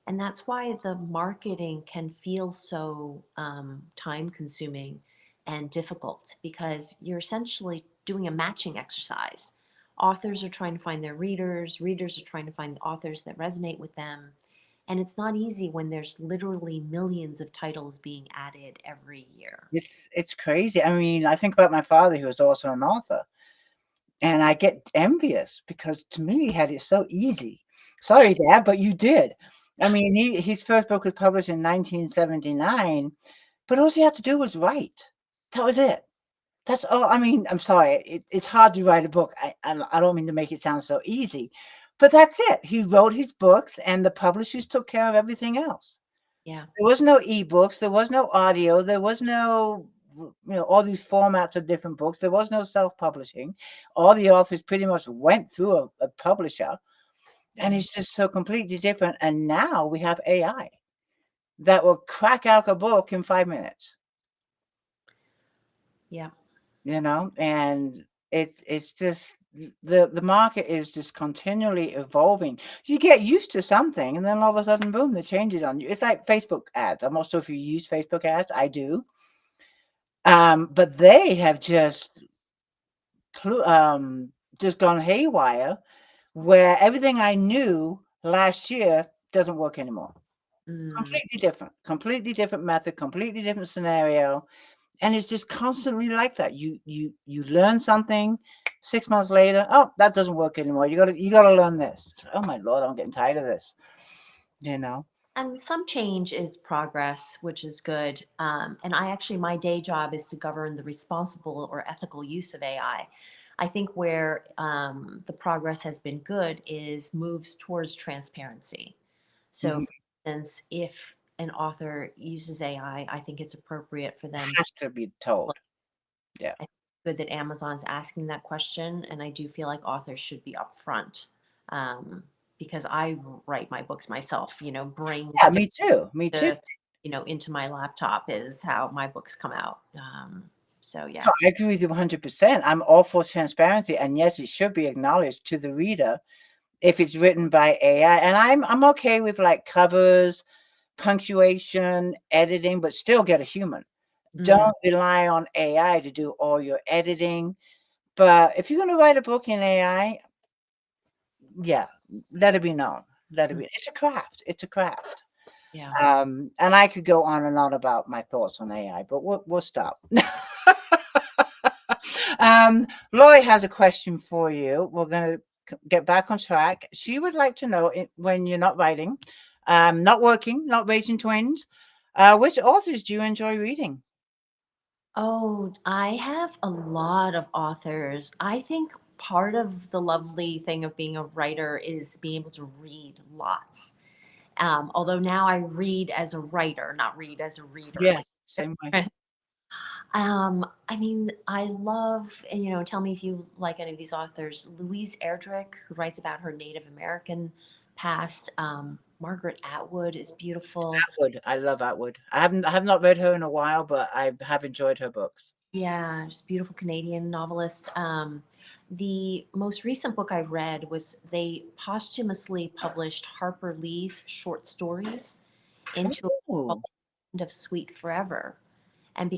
And that's why the marketing can feel so time consuming and difficult because you're essentially doing a matching exercise. Authors are trying to find their readers, readers are trying to find the authors that resonate with them. And it's not easy when there's literally millions of titles being added every year. It's crazy. I mean, I think about my father, who was also an author, and I get envious because to me he had it so easy. Sorry, Dad, but you did. I mean, his first book was published in 1979, but all he had to do was write. That was it. That's all. I mean, I'm sorry. It's hard to write a book. I don't mean to make it sound so easy, but that's it. He wrote his books, and the publishers took care of everything else. Yeah. There was no ebooks. There was no audio. There was no, all these formats of different books. There was no self-publishing. All the authors pretty much went through a publisher, and Mm. it's just so completely different. And now we have AI that will crack out a book in 5 minutes. Yeah. And it's just the market is just continually evolving. You get used to something, and then all of a sudden, boom, they change it on you. It's like Facebook ads. I'm not sure if you use Facebook ads. I do. But they have just gone haywire, where everything I knew last year doesn't work anymore. Mm. Completely different method, completely different scenario. And it's just constantly like that. You learn something, 6 months later, oh, that doesn't work anymore. You gotta learn this. Oh my Lord, I'm getting tired of this. You know. And some change is progress, which is good. And I actually, my day job is to govern the responsible or ethical use of AI. I think where the progress has been good is moves towards transparency. So, Mhm. for instance, if an author uses AI, I think it's appropriate for them. Has to be told. Yeah. I think it's good that Amazon's asking that question, and I do feel like authors should be upfront because I write my books myself. Brain Yeah, me too. Me too. to, into my laptop is how my books come out. So No, yeah. I agree with you 100%. I'm all for transparency, and yes, it should be acknowledged to the reader if it's written by AI. And I'm okay with like covers, punctuation, editing, but still get a human. Mm, Don't rely on AI to do all your editing. But if you're gonna write a book in AI, yeah, let it be known. Let it mm, be. It's a craft. It's a craft. yeah. And I could go on and on about my thoughts on AI, but we'll stop. Lori has a question for you. We're gonna get back on track. She would like to know when you're not writing, not working, not raising twins, which authors do you enjoy reading? Oh, I have a lot of authors. I think part of the lovely thing of being a writer is being able to read lots. Although now I read as a writer, not read as a reader. Yeah, Like, same way. I mean, I love, and tell me if you like any of these authors. Louise Erdrich, who writes about her Native American past. Margaret Atwood is beautiful. Atwood, I love Atwood. I have not read her in a while, but I have enjoyed her books. Yeah, she's a beautiful Canadian novelist. The most recent book I read was they posthumously published Harper Lee's short stories into a book called Ooh, End of Sweet Forever. And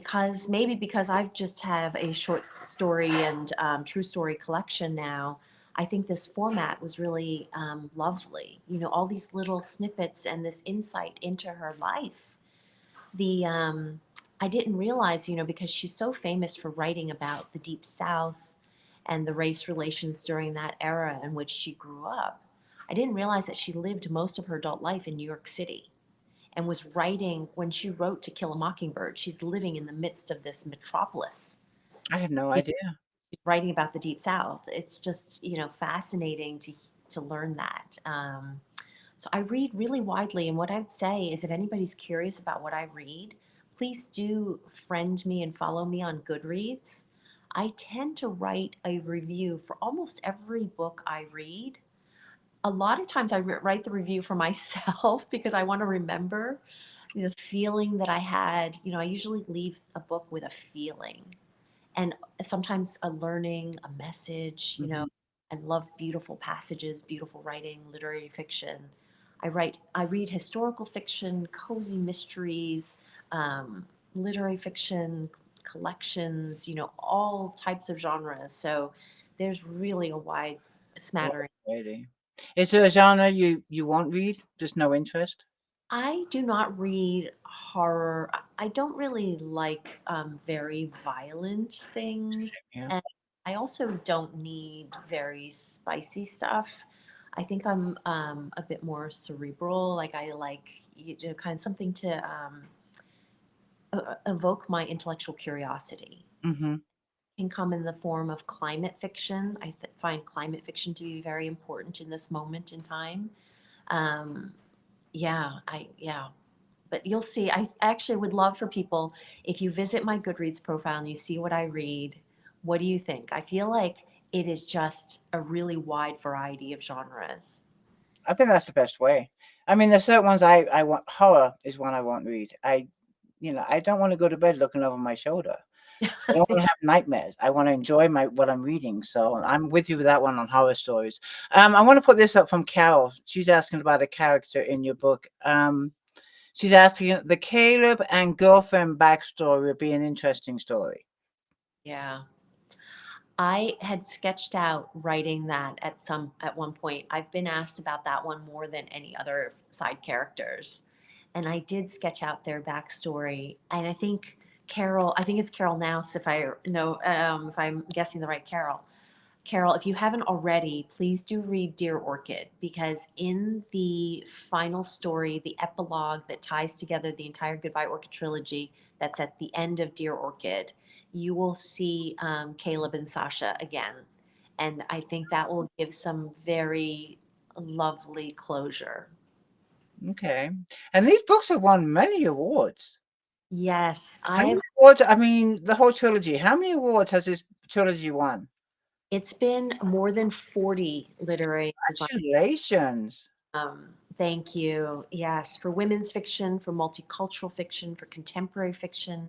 maybe because I've just have a short story and true story collection now, I think this format was really lovely. All these little snippets and this insight into her life. The I didn't realize, because she's so famous for writing about the Deep South and the race relations during that era in which she grew up. I didn't realize that she lived most of her adult life in New York City and was writing when she wrote To Kill a Mockingbird. She's living in the midst of this metropolis. I had no You know, idea. she's writing about the Deep South. It's just fascinating to learn that. So I read really widely, and what I'd say is, if anybody's curious about what I read, please do friend me and follow me on Goodreads. I tend to write a review for almost every book I read. A lot of times I write the review for myself because I want to remember the feeling that I had. I usually leave a book with a feeling and sometimes a learning, a message. Mhm. I love beautiful passages, beautiful writing, literary fiction. I read historical fiction, cozy mysteries, literary fiction, collections, all types of genres. So there's really a wide Wow, smattering. really. Is there a genre you won't read? Just no interest? I do not read horror. I don't really like very violent things. Yeah. And I also don't need very spicy stuff. I think I'm a bit more cerebral. Like I like kind of something to evoke my intellectual curiosity. Mhm. Can come in the form of climate fiction. I find climate fiction to be very important in this moment in time. Um, yeah, but you'll see. I actually would love for people, if you visit my Goodreads profile and you see what I read, what do you think? I feel like it is just a really wide variety of genres. I think that's the best way. I mean, there's certain ones I want. Horror is one I won't read. I don't wanna go to bed looking over my shoulder. I don't wanna have nightmares. I wanna enjoy my what I'm reading, so I'm with you with that one on horror stories. I wanna put this up from Carol. She's asking about a character in your book. She's asking, "The Caleb and girlfriend backstory would be an interesting story." Yeah. I had sketched out writing that at one point. I've been asked about that one more than any other side characters. And I did sketch out their backstory. And I think it's Carol Nouse, if I know, if I'm guessing the right Carol. Carol, if you haven't already, please do read Dear Orchid, because in the final story, the epilogue that ties together the entire Goodbye Orchid trilogy, that's at the end of Dear Orchid, you will see Caleb and Sasha again. And I think that will give some very lovely closure. Okay. And these books have won many awards. Yes, How many awards, I mean, the whole trilogy, how many awards has this trilogy won? it's been more than 40 literary design. Congratulations. Thank you. Yes, for women's fiction, for multicultural fiction, for contemporary fiction.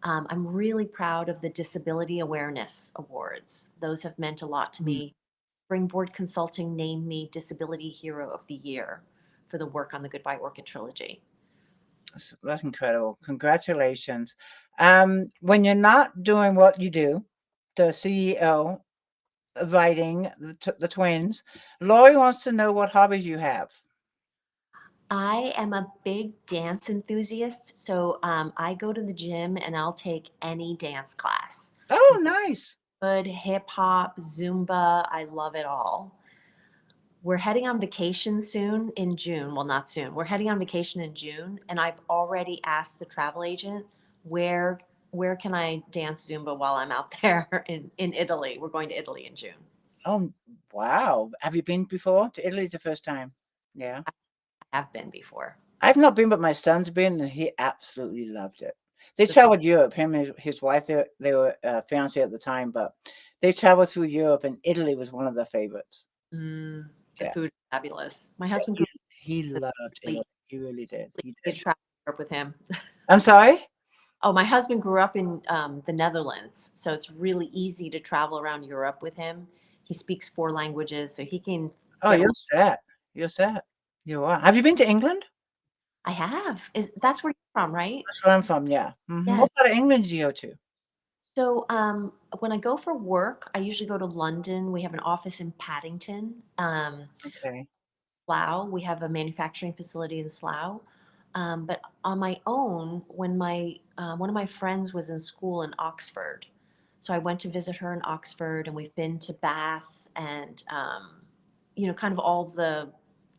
I'm really proud of the Disability Awareness Awards. Those have meant a lot to Mm, me. Springboard Consulting named me Disability Hero of the Year for the work on the Goodbye Orchid trilogy. that's incredible. Congratulations. When you're not doing what you do, the CEO of writing, the twins, Lori wants to know what hobbies you have. I am a big dance enthusiast, so I go to the gym and I'll take any dance class. Oh, nice. Good hip hop, Zumba, I love it all. We're heading on vacation soon in June. Well, not soon. We're heading on vacation in June, and I've already asked the travel agent where where can I dance Zumba while I'm out there in Italy. We're going to Italy in June. Oh, wow. Have you been before to Italy? The first time? Yeah. have been before. I've not been, but my son's been, and he absolutely loved it. They The traveled Europe. Him and his wife, they were fiancé at the time, but they traveled through Europe, and Italy was one of their favorites. the Yeah, food is fabulous. My yeah, husband grew he up loved in Italy. He really did. He to did. travel Europe with him. I'm sorry? Oh, my husband grew up in the Netherlands, so it's really easy to travel around Europe with him. He speaks 4 languages, so he can Oh, get. you're set. You're set. You are. Have you been to England? I have. Is that's where you're from, right? That's where I'm from, yeah. Yes. What part of England do you go to? So when I go for work, I usually go to London. We have an office in Paddington. Okay. Slough. We have a manufacturing facility in Slough. But on my own, when my one of my friends was in school in Oxford, so I went to visit her in Oxford, and we've been to Bath and kind of all the,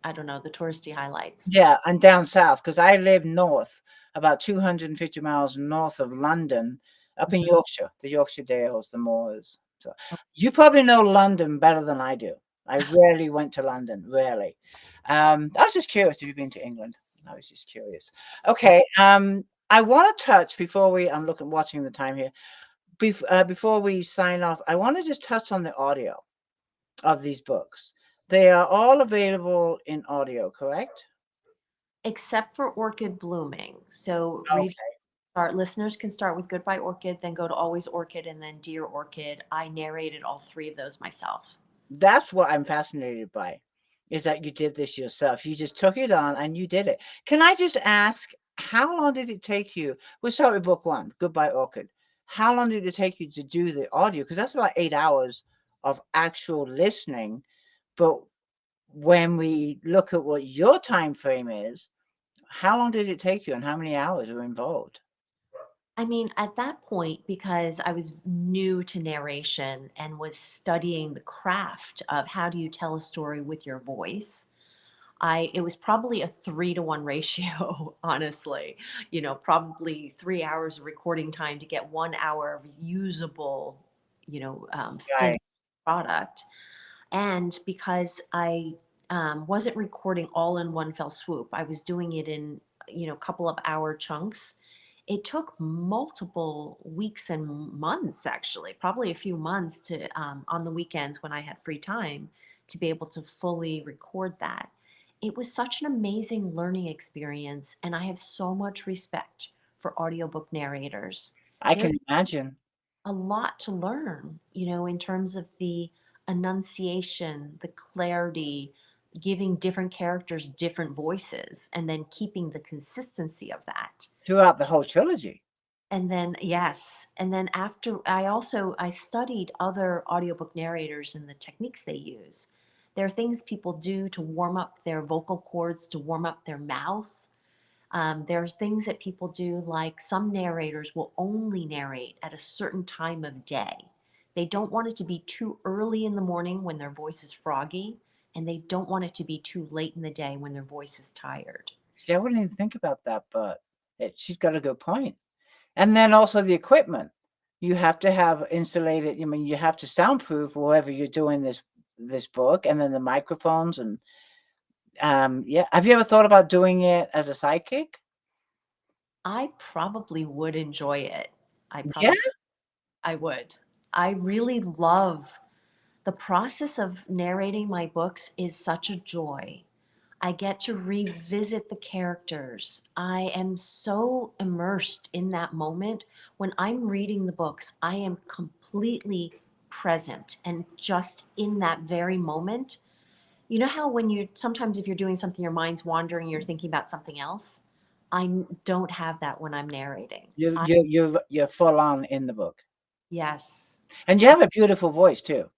I don't know, the touristy highlights. Yeah, and down south, because I live north, about 250 miles north of London, up in Mhm. Yorkshire, the Yorkshire Dales, the moors. So you probably know London better than I do. I rarely went to London, rarely. I was just curious, have you been to England? I was just curious. Yeah. Okay, I want to touch before I'm watching the time here. Before we sign off, I want to just touch on the audio of these books. They are all available in audio, correct? Except for Orchid Blooming. So Okay. listeners can start with Goodbye Orchid, then go to Always Orchid, and then Dear Orchid. I narrated all 3 of those myself. That's what I'm fascinated by, is that you did this yourself. You just took it on and you did it. Can I just ask, how long did it take you? We'll start with book one, Goodbye Orchid. How long did it take you to do the audio? Because that's about 8 hours of actual listening. But when we look at what your time frame is, how long did it take you and how many hours were involved? I mean, at that point, because I was new to narration and was studying the craft of how do you tell a story with your voice, it was probably a 3-to-1 ratio, honestly. Probably 3 hours of recording time to get 1 hour of usable, Right. finished product. And because I wasn't recording all in one fell swoop, I was doing it in, a couple of hour chunks. It took multiple weeks and months, actually, probably a few months to, on the weekends when I had free time, to be able to fully record that. It was such an amazing learning experience, and I have so much respect for audiobook narrators. I There's can imagine. a lot to learn, in terms of the enunciation, the clarity, giving different characters different voices, and then keeping the consistency of that. Throughout the whole trilogy. And then, yes, and then after I studied other audiobook narrators and the techniques they use. There are things people do to warm up their vocal cords, to warm up their mouth. There's things that people do, like some narrators will only narrate at a certain time of day. They don't want it to be too early in the morning when their voice is froggy, and they don't want it to be too late in the day when their voice is tired. See, I wouldn't even think about that, but she's got a good point. And then also the equipment. You have to have insulated, you have to soundproof wherever you're doing this book, and then the microphones and yeah. Have you ever thought about doing it as a sidekick? I probably would enjoy it. Yeah. I would. I really love the process of narrating my books is such a joy. I get to revisit the characters. I am so immersed in that moment. When I'm reading the books, I am completely present and just in that very moment. You know how when you sometimes if you're doing something, your mind's wandering, you're thinking about something else? Don't have that when I'm narrating. You're full on in the book. Yes. And you have a beautiful voice too.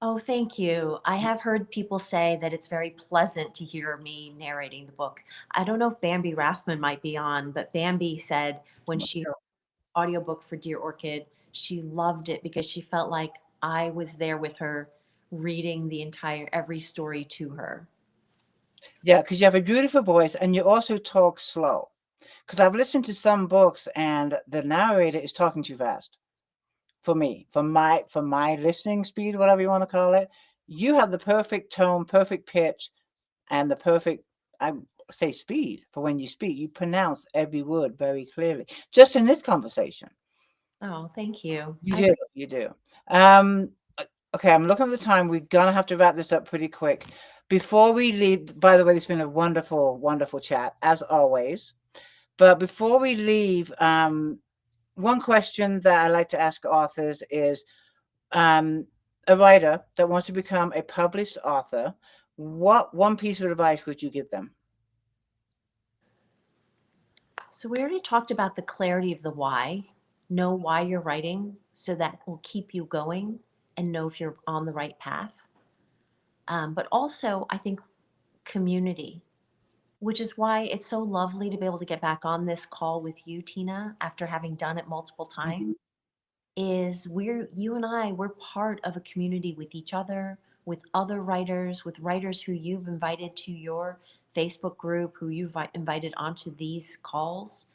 Oh, thank you. I have heard people say that it's very pleasant to hear me narrating the book. I don't know if Bambi Rathman might be on, but Bambi said when Well, she sure. audiobook for Dear Orchid, she loved it because she felt like I was there with her reading the entire every story to her. Yeah, because you have a beautiful voice and you also talk slow. Because I've listened to some books and the narrator is talking too fast for me, for my listening speed, whatever you want to call it. You have the perfect tone, perfect pitch, and the perfect I say speed, for when you speak, you pronounce every word very clearly. Just in this conversation. Oh, thank you. You do, you do. Um, okay, I'm looking at the time. We're gonna have to wrap this up pretty quick. Before we leave, by the way, it's been a wonderful, wonderful chat, as always. But before we leave, one question that I like to ask authors is, a writer that wants to become a published author, what one piece of advice would you give them? So we already talked about the clarity of the why. Know why you're writing so that will keep you going and know if you're on the right path. But also, I think community, which is why it's so lovely to be able to get back on this call with you, Tina, after having done it multiple times. Mhm. Is you and I, we're part of a community with each other, with other writers, with writers who you've invited to your Facebook group, who you've invited onto these calls.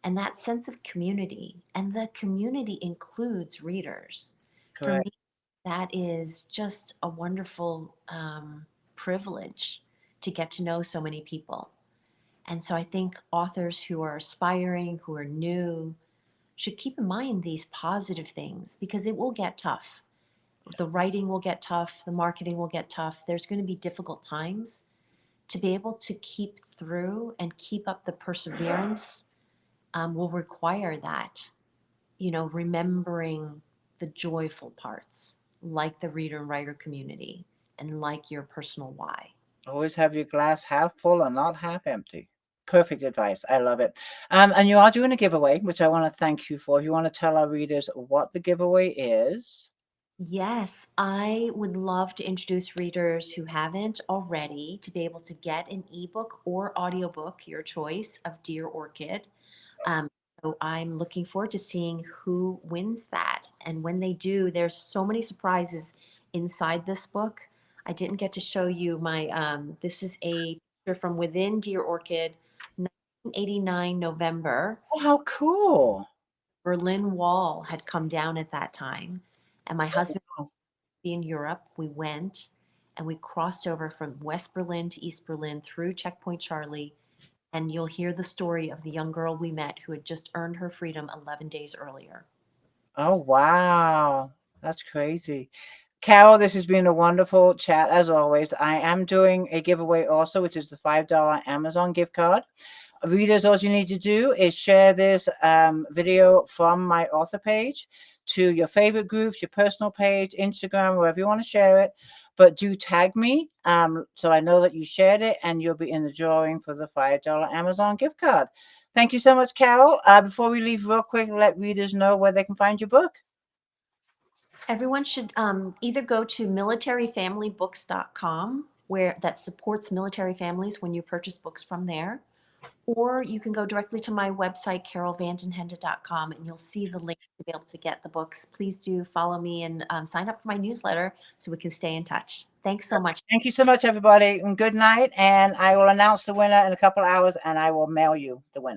And that sense of community, and the community includes readers. For Correct. me, that is just a wonderful privilege to get to know so many people. And so I think authors who are aspiring, who are new, should keep in mind these positive things because it will get tough. The writing will get tough, the marketing will get tough. There's going to be difficult times. To be able to keep through and keep up the perseverance will require that, remembering the joyful parts, like the reader and writer community, and like your personal why. Always have your glass half full and not half empty. Perfect advice. I love it. And you are doing a giveaway, which I want to thank you for. You want to tell our readers what the giveaway is? Yes, I would love to introduce readers who haven't already to be able to get an ebook or audiobook, your choice, of Dear Orchid. Um, so I'm looking forward to seeing who wins that. And when they do, there's so many surprises inside this book. I didn't get to show you my, this is a picture from within Dear Orchid, 1989 November. Oh, how cool. Berlin Wall had come down at that time. And my husband Oh, in Europe, we went and we crossed over from West Berlin to East Berlin through Checkpoint Charlie. And you'll hear the story of the young girl we met who had just earned her freedom 11 days earlier. oh, wow. That's crazy. Carol, this has been a wonderful chat as always. I am doing a giveaway also, which is the $5 Amazon gift card. Readers, all you need to do is share this video from my author page to your favorite groups, your personal page, Instagram, wherever you want to share it. But do tag me so I know that you shared it, and you'll be in the drawing for the $5 Amazon gift card. Thank you so much, Carol. Before we leave, real quick, let readers know where they can find your book. Everyone should either go to militaryfamilybooks.com, where that supports military families when you purchase books from there, or you can go directly to my website, carolvandenhende.com, and you'll see the link to be able to get the books. Please do follow me and sign up for my newsletter so we can stay in touch. Thanks so much. Thank you so much, everybody, and good night. And I will announce the winner in a couple of hours, and I will mail you the winner.